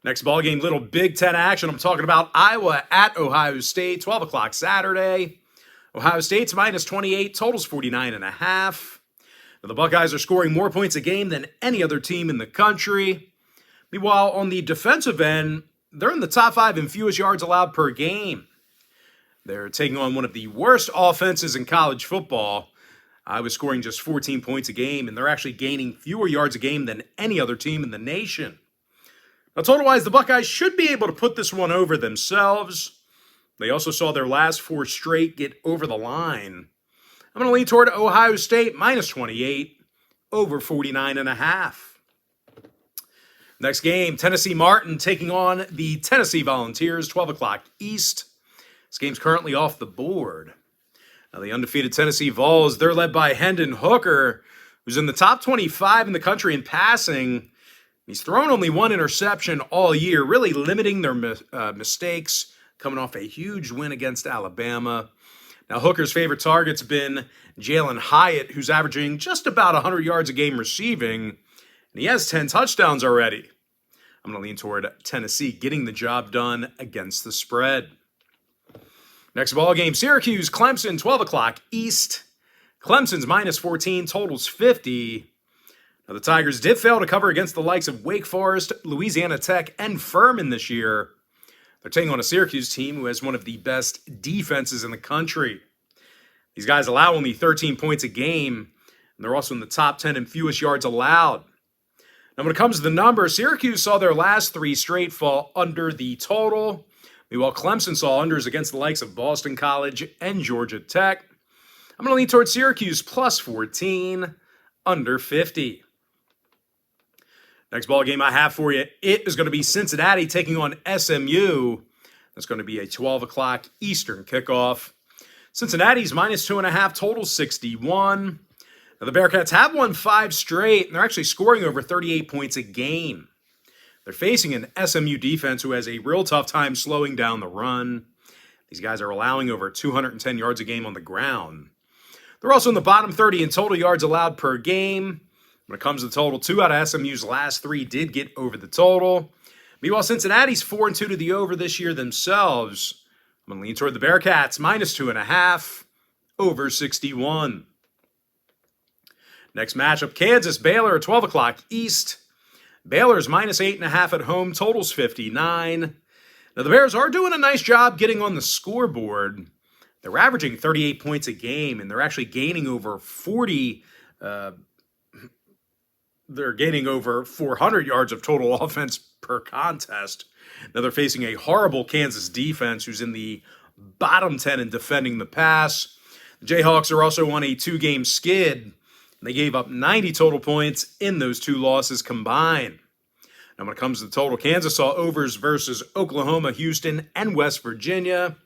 Next ball game, little Big Ten action. I'm talking about Iowa at Ohio State, 12 o'clock Saturday. Ohio State's minus 28, totals 49.5. Now, the Buckeyes are scoring more points a game than any other team in the country. Meanwhile, on the defensive end, they're in the top 5 in fewest yards allowed per game. They're taking on one of the worst offenses in college football. Iowa's scoring just 14 points a game, and they're actually gaining fewer yards a game than any other team in the nation. Now, total-wise, the Buckeyes should be able to put this one over themselves. They also saw their last 4 straight get over the line. I'm going to lean toward Ohio State, minus 28, over 49.5. Next game, Tennessee Martin taking on the Tennessee Volunteers, 12 o'clock East. This game's currently off the board. Now, the undefeated Tennessee Vols, they're led by Hendon Hooker, who's in the top 25 in the country in passing. He's thrown only 1 interception all year, really limiting their mistakes, coming off a huge win against Alabama. Now, Hooker's favorite target's been Jalen Hyatt, who's averaging just about 100 yards a game receiving, and he has 10 touchdowns already. I'm going to lean toward Tennessee getting the job done against the spread. Next ball game, Syracuse, Clemson, 12 o'clock East. Clemson's minus 14, totals 50. Now, the Tigers did fail to cover against the likes of Wake Forest, Louisiana Tech, and Furman this year. They're taking on a Syracuse team who has one of the best defenses in the country. These guys allow only 13 points a game, and they're also in the top 10 in fewest yards allowed. Now, when it comes to the numbers, Syracuse saw their last 3 straight fall under the total. Meanwhile, Clemson saw unders against the likes of Boston College and Georgia Tech. I'm going to lean towards Syracuse plus 14, under 50. Next ball game I have for you, it is going to be Cincinnati taking on SMU. That's going to be a 12 o'clock Eastern kickoff. Cincinnati's minus 2.5, total 61. Now, the Bearcats have won 5 straight, and they're actually scoring over 38 points a game. They're facing an SMU defense who has a real tough time slowing down the run. These guys are allowing over 210 yards a game on the ground. They're also in the bottom 30 in total yards allowed per game. When it comes to the total, 2 out of SMU's last 3 did get over the total. Meanwhile, Cincinnati's 4-2 to the over this year themselves. I'm going to lean toward the Bearcats, minus 2.5, over 61. Next matchup, Kansas, Baylor, 12 o'clock East. Baylor's minus 8.5 at home, totals 59. Now, the Bears are doing a nice job getting on the scoreboard. They're averaging 38 points a game, and they're actually gaining over 400 yards of total offense per contest. Now, they're facing a horrible Kansas defense who's in the bottom 10 in defending the pass. The Jayhawks are also on a 2-game skid. They gave up 90 total points in those 2 losses combined. Now, when it comes to the total, Kansas saw overs versus Oklahoma, Houston, and West Virginia.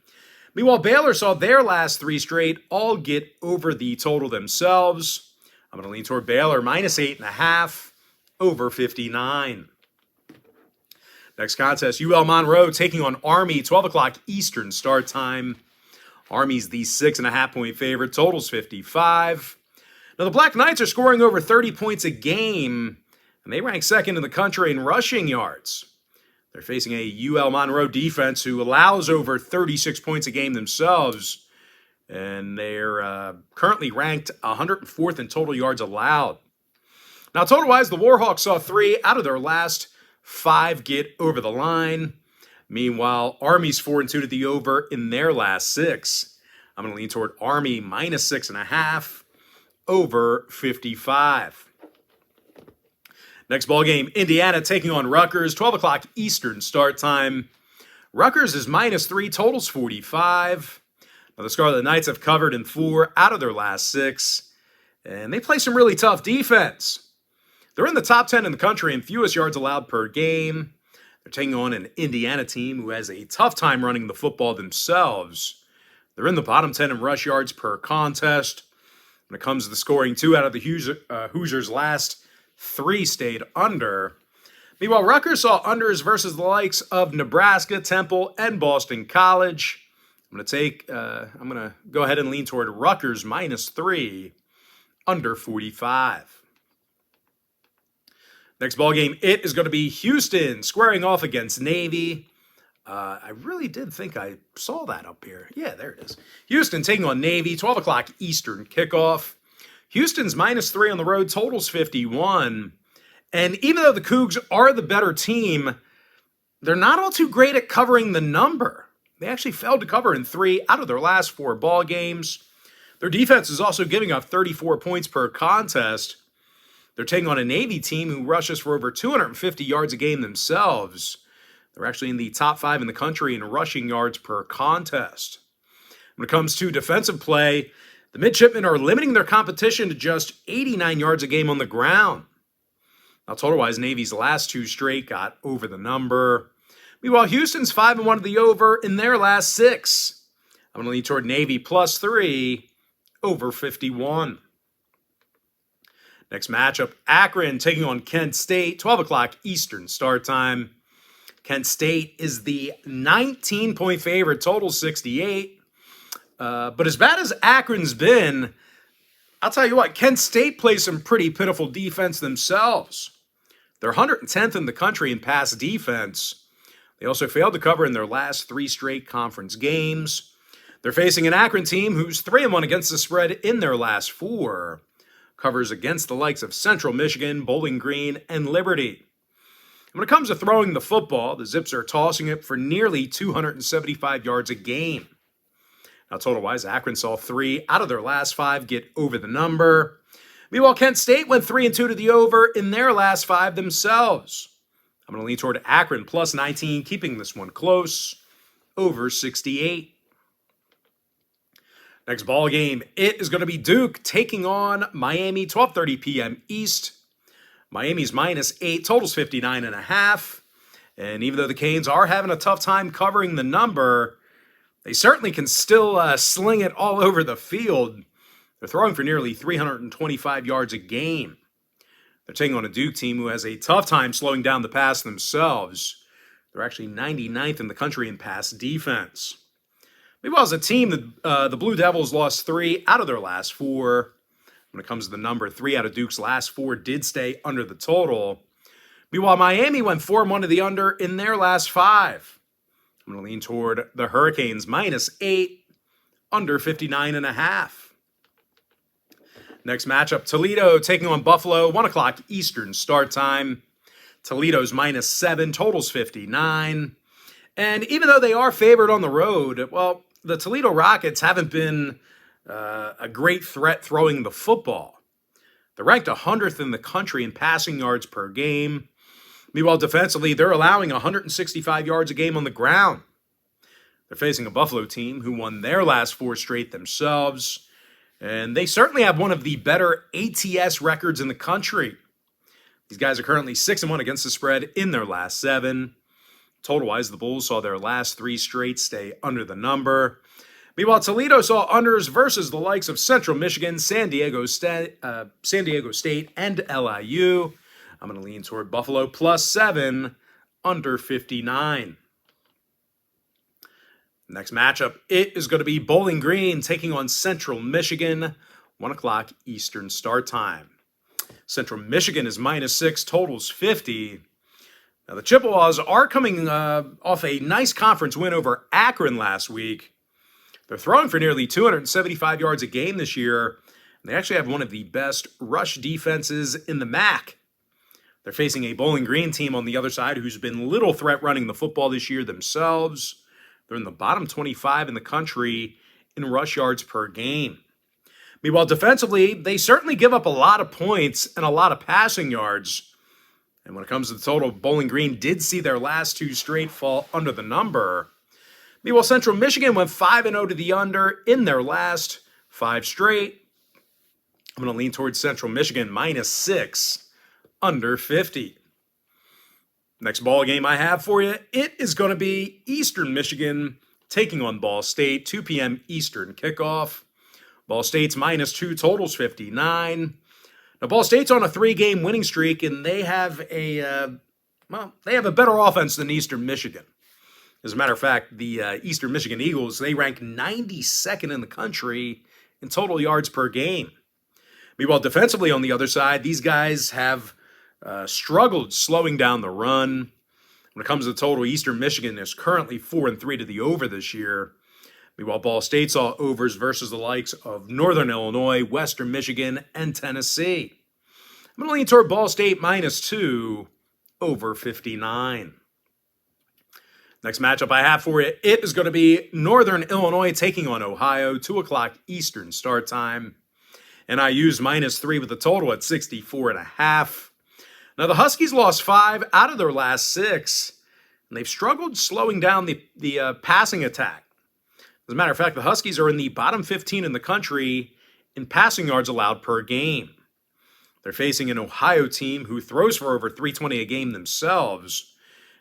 Meanwhile, Baylor saw their last 3 straight all get over the total themselves. I'm going to lean toward Baylor, minus 8.5, over 59. Next contest, UL Monroe taking on Army, 12 o'clock Eastern start time. Army's the 6.5-point favorite, totals 55. Now, the Black Knights are scoring over 30 points a game, and they rank second in the country in rushing yards. They're facing a UL Monroe defense who allows over 36 points a game themselves, and they're currently ranked 104th in total yards allowed. Now, total-wise, the Warhawks saw 3 out of their last 5 get over the line. Meanwhile, Army's 4-2 to the over in their last 6. I'm going to lean toward Army, minus 6.5. Over 55. Next ball game, Indiana taking on Rutgers, 12 o'clock Eastern start time. Rutgers is minus 3, totals 45. Now, the Scarlet Knights have covered in 4 out of their last 6, and they play some really tough defense. They're in the top 10 in the country in fewest yards allowed per game. They're taking on an Indiana team who has a tough time running the football themselves. They're in the bottom 10 in rush yards per contest. When it comes to the scoring, 2 out of the Hoosiers' last 3 stayed under. Meanwhile, Rutgers saw unders versus the likes of Nebraska, Temple, and Boston College. I'm going to go ahead and lean toward Rutgers minus 3, under 45. Next ball game, it is going to be Houston squaring off against Navy. I really did think I saw that up here. Yeah, there it is. Houston taking on Navy, 12 o'clock Eastern kickoff. Houston's -3 on the road, totals 51. And even though the Cougs are the better team, they're not all too great at covering the number. They actually failed to cover in 3 out of their last 4 ball games. Their defense is also giving up 34 points per contest. They're taking on a Navy team who rushes for over 250 yards a game themselves. They're actually in the top 5 in the country in rushing yards per contest. When it comes to defensive play, the midshipmen are limiting their competition to just 89 yards a game on the ground. Now, total-wise, Navy's last 2 straight got over the number. Meanwhile, Houston's 5-1 to the over in their last 6. I'm going to lean toward Navy +3 over 51. Next matchup, Akron taking on Kent State, 12 o'clock Eastern start time. Kent State is the 19-point favorite, total 68. But as bad as Akron's been, I'll tell you what, Kent State plays some pretty pitiful defense themselves. They're 110th in the country in pass defense. They also failed to cover in their last 3 straight conference games. They're facing an Akron team who's 3-1 against the spread in their last 4. Covers against the likes of Central Michigan, Bowling Green, and Liberty. When it comes to throwing the football, the Zips are tossing it for nearly 275 yards a game. Now, total-wise, Akron saw 3 out of their last 5 get over the number. Meanwhile, Kent State went 3-2 to the over in their last 5 themselves. I'm going to lean toward Akron +19, keeping this one close, over 68. Next ball game, it is going to be Duke taking on Miami, 12:30 p.m. East. Miami's -8, totals 59.5. And even though the Canes are having a tough time covering the number, they certainly can still sling it all over the field. They're throwing for nearly 325 yards a game. They're taking on a Duke team who has a tough time slowing down the pass themselves. They're actually 99th in the country in pass defense. Meanwhile, as a team, the Blue Devils lost 3 out of their last 4. When it comes to the number, 3 out of Duke's last 4 did stay under the total. Meanwhile, Miami went 4-1 to the under in their last 5. I'm going to lean toward the Hurricanes -8, under 59.5. Next matchup, Toledo taking on Buffalo, 1 o'clock Eastern start time. Toledo's -7, totals 59. And even though they are favored on the road, well, the Toledo Rockets haven't been a great threat throwing the football. They're ranked 100th in the country in passing yards per game. Meanwhile, defensively, they're allowing 165 yards a game on the ground. They're facing a Buffalo team who won their last 4 straight themselves. And they certainly have one of the better ATS records in the country. These guys are currently 6-1 against the spread in their last 7. Total-wise, the Bulls saw their last 3 straight stay under the number. Meanwhile, Toledo saw unders versus the likes of Central Michigan, San Diego State, and LIU. I'm going to lean toward Buffalo +7, under 59. Next matchup, it is going to be Bowling Green taking on Central Michigan, 1 o'clock Eastern start time. Central Michigan is -6, totals 50. Now, the Chippewas are coming off a nice conference win over Akron last week. They're throwing for nearly 275 yards a game this year. And they actually have one of the best rush defenses in the MAC. They're facing a Bowling Green team on the other side who's been little threat running the football this year themselves. They're in the bottom 25 in the country in rush yards per game. Meanwhile, defensively, they certainly give up a lot of points and a lot of passing yards. And when it comes to the total, Bowling Green did see their last 2 straight fall under the number. Meanwhile, Central Michigan went 5-0 to the under in their last 5 straight. I'm going to lean towards Central Michigan -6, under 50. Next ball game I have for you, it is going to be Eastern Michigan taking on Ball State, 2 p.m. Eastern kickoff. Ball State's -2, totals 59. Now, Ball State's on a 3-game winning streak, and they have a better offense than Eastern Michigan. As a matter of fact, the Eastern Michigan Eagles, they rank 92nd in the country in total yards per game. Meanwhile, defensively on the other side, these guys have struggled slowing down the run. When it comes to the total, Eastern Michigan is currently 4-3 to the over this year. Meanwhile, Ball State saw overs versus the likes of Northern Illinois, Western Michigan, and Tennessee. I'm going to lean toward Ball State -2 over 59. Next matchup I have for you, it is going to be Northern Illinois taking on Ohio, 2 o'clock Eastern start time. And I used -3 with the total at 64.5. Now, the Huskies lost 5 out of their last 6, and they've struggled slowing down the passing attack. As a matter of fact, the Huskies are in the bottom 15 in the country in passing yards allowed per game. They're facing an Ohio team who throws for over 320 a game themselves.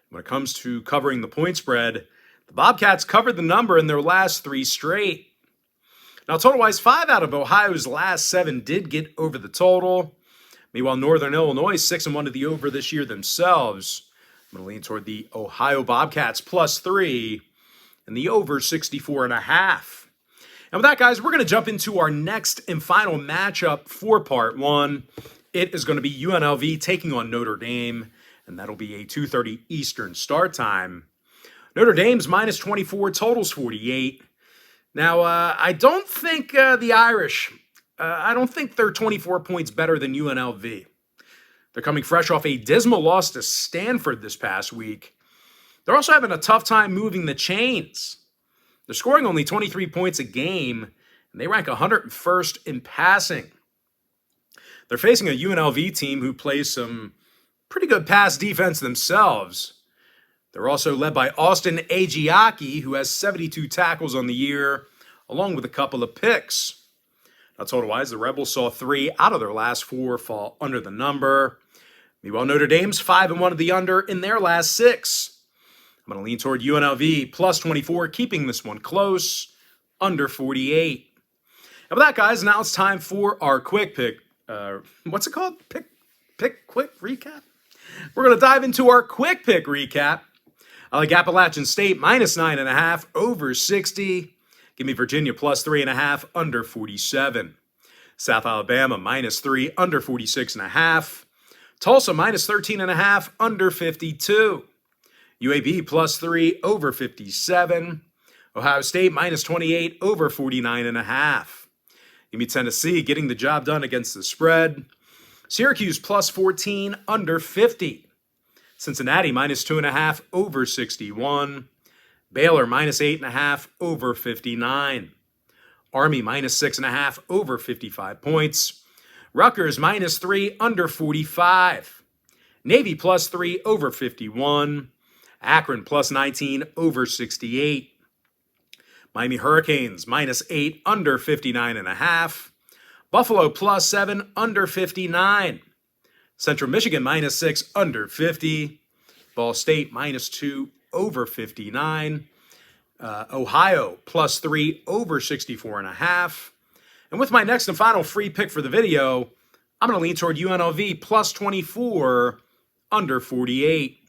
When it comes to covering the point spread, the Bobcats covered the number in their last 3 straight. Now, total-wise, 5 out of Ohio's last 7 did get over the total. Meanwhile, Northern Illinois 6-1 to the over this year themselves. I'm going to lean toward the Ohio Bobcats +3 and the over 64.5. And with that, guys, we're going to jump into our next and final matchup for Part 1. It is going to be UNLV taking on Notre Dame, and that'll be a 2:30 Eastern start time. Notre Dame's -24, totals 48. Now, I don't think the Irish... I don't think they're 24 points better than UNLV. They're coming fresh off a dismal loss to Stanford this past week. They're also having a tough time moving the chains. They're scoring only 23 points a game, and they rank 101st in passing. They're facing a UNLV team who plays some pretty good pass defense themselves. They're also led by Austin Agiaki, who has 72 tackles on the year, along with a couple of picks. Now, total-wise, the Rebels saw 3 out of their last 4 fall under the number. Meanwhile, Notre Dame's 5-1 to the under in their last 6. I'm going to lean toward UNLV +24, keeping this one close, under 48. And with that, guys, now it's time for our quick pick. What's it called? Pick quick recap? We're going to dive into our quick pick recap. I like Appalachian State -9.5 over 60. Give me Virginia +3.5 under 47. South Alabama -3 under 46.5. Tulsa -13.5 under 52. UAB +3 over 57. Ohio State -28 over 49.5. Give me Tennessee getting the job done against the spread. Syracuse +14 under 50. Cincinnati -2.5 over 61. Baylor -8.5 over 59. Army -6.5 over 55 points. Rutgers -3 under 45. Navy +3 over 51. Akron +19 over 68. Miami Hurricanes -8 under 59.5. Buffalo +7 under 59. Central Michigan -6 under 50. Ball State -2 over 59. Ohio +3 over 64.5. And with my next and final free pick for the video, I'm going to lean toward UNLV +24 under 48.